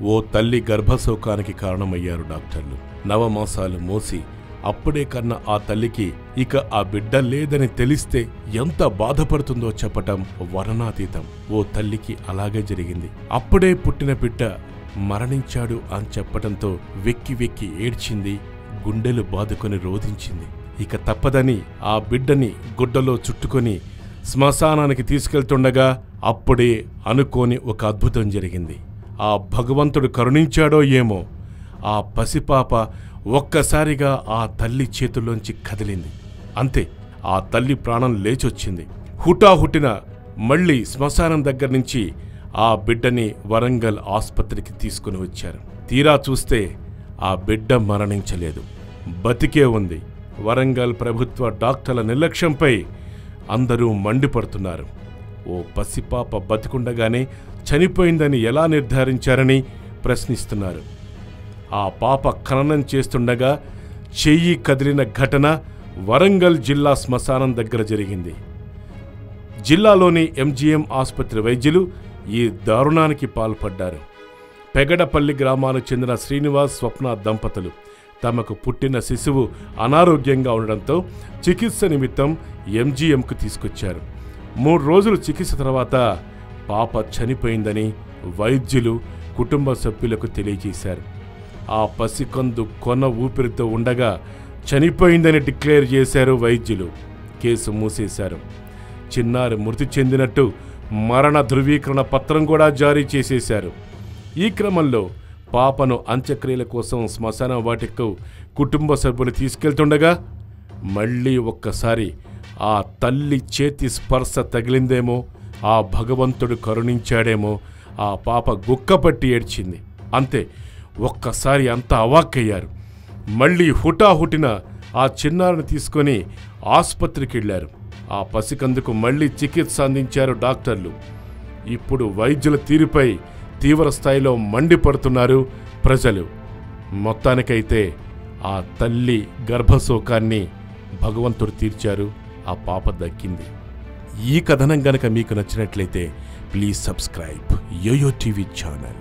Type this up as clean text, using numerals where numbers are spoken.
ఓ తల్లి గర్భశోకానికి కారణమయ్యారు డాక్టర్లు. నవమాసాలు మోసి అప్పుడే కన్న ఆ తల్లికి ఇక ఆ బిడ్డ లేదని తెలిస్తే ఎంత బాధపడుతుందో చెప్పటం వర్ణనాతీతం. ఓ తల్లికి అలాగే జరిగింది. అప్పుడే పుట్టిన బిడ్డ మరణించాడు అని చెప్పటంతో వెక్కి వెక్కి ఏడ్చింది, గుండెలు బాదుకొని రోధించింది. ఇక తప్పదని ఆ బిడ్డని గుడ్డలో చుట్టుకొని శ్మశానానికి తీసుకెళ్తుండగా అప్పుడే అనుకోని ఒక అద్భుతం జరిగింది. ఆ భగవంతుడు కరుణించాడో ఏమో, ఆ పసిపాప ఒక్కసారిగా ఆ తల్లి చేతుల్లోంచి కదిలింది. అంతే, ఆ తల్లి ప్రాణం లేచొచ్చింది. హుటాహుటిన మళ్లీ శ్మశానం దగ్గర నుంచి ఆ బిడ్డని వరంగల్ ఆసుపత్రికి తీసుకుని వచ్చారు. తీరా చూస్తే ఆ బిడ్డ మరణించలేదు, బతికే ఉంది. వరంగల్ ప్రభుత్వ డాక్టర్ల నిర్లక్ష్యంపై అందరూ మండిపడుతున్నారు. ఓ పసిపాప బతికుండగానే చనిపోయిందని ఎలా నిర్ధారించారని ప్రశ్నిస్తున్నారు. ఆ పాప ఖననం చేస్తుండగా చెయ్యి కదిలిన ఘటన వరంగల్ జిల్లా శ్మశానం దగ్గర జరిగింది. జిల్లాలోని ఎంజీఎం ఆసుపత్రి వైద్యులు ఈ దారుణానికి పాల్పడ్డారు. పెగడపల్లి గ్రామానికి చెందిన శ్రీనివాస్ స్వప్న దంపతులు తమకు పుట్టిన శిశువు అనారోగ్యంగా ఉండడంతో చికిత్స నిమిత్తం ఎంజీఎంకు తీసుకొచ్చారు. 3 రోజులు చికిత్స తర్వాత పాప చనిపోయిందని వైద్యులు కుటుంబ సభ్యులకు తెలియజేశారు. ఆ పసికందు కొన ఊపిరితో ఉండగా చనిపోయిందని డిక్లేర్ చేశారు వైద్యులు. కేసు మూసేశారు. చిన్నారి మృతి చెందినట్టు మరణ ధృవీకరణ పత్రం కూడా జారీ చేసేశారు. ఈ క్రమంలో పాపను అంత్యక్రియల కోసం శ్మశాన వాటికకు కుటుంబ సభ్యులు తీసుకెళ్తుండగా మళ్లీ ఒక్కసారి ఆ తల్లి చేతి స్పర్శ తగిలిందేమో, ఆ భగవంతుడు కరుణించాడేమో, ఆ పాప గుక్కపట్టి ఏడ్చింది. అంతే, ఒక్కసారి అంతా అవాక్కయ్యారు. మళ్లీ హుటాహుటిన ఆ చిన్నారిని తీసుకొని ఆసుపత్రికి వెళ్లారు. ఆ పసికందుకు మళ్లీ చికిత్స అందించారు డాక్టర్లు. ఇప్పుడు వైద్యుల తీరుపై తీవ్ర స్థాయిలో మండిపడుతున్నారు ప్రజలు. మొత్తానికైతే ఆ తల్లి గర్భశోకాన్ని భగవంతుడు తీర్చారు, ఆ పాప దక్కింది. ఈ కథనం గనక మీకు నచ్చినట్లయితే please subscribe Yoyo TV channel.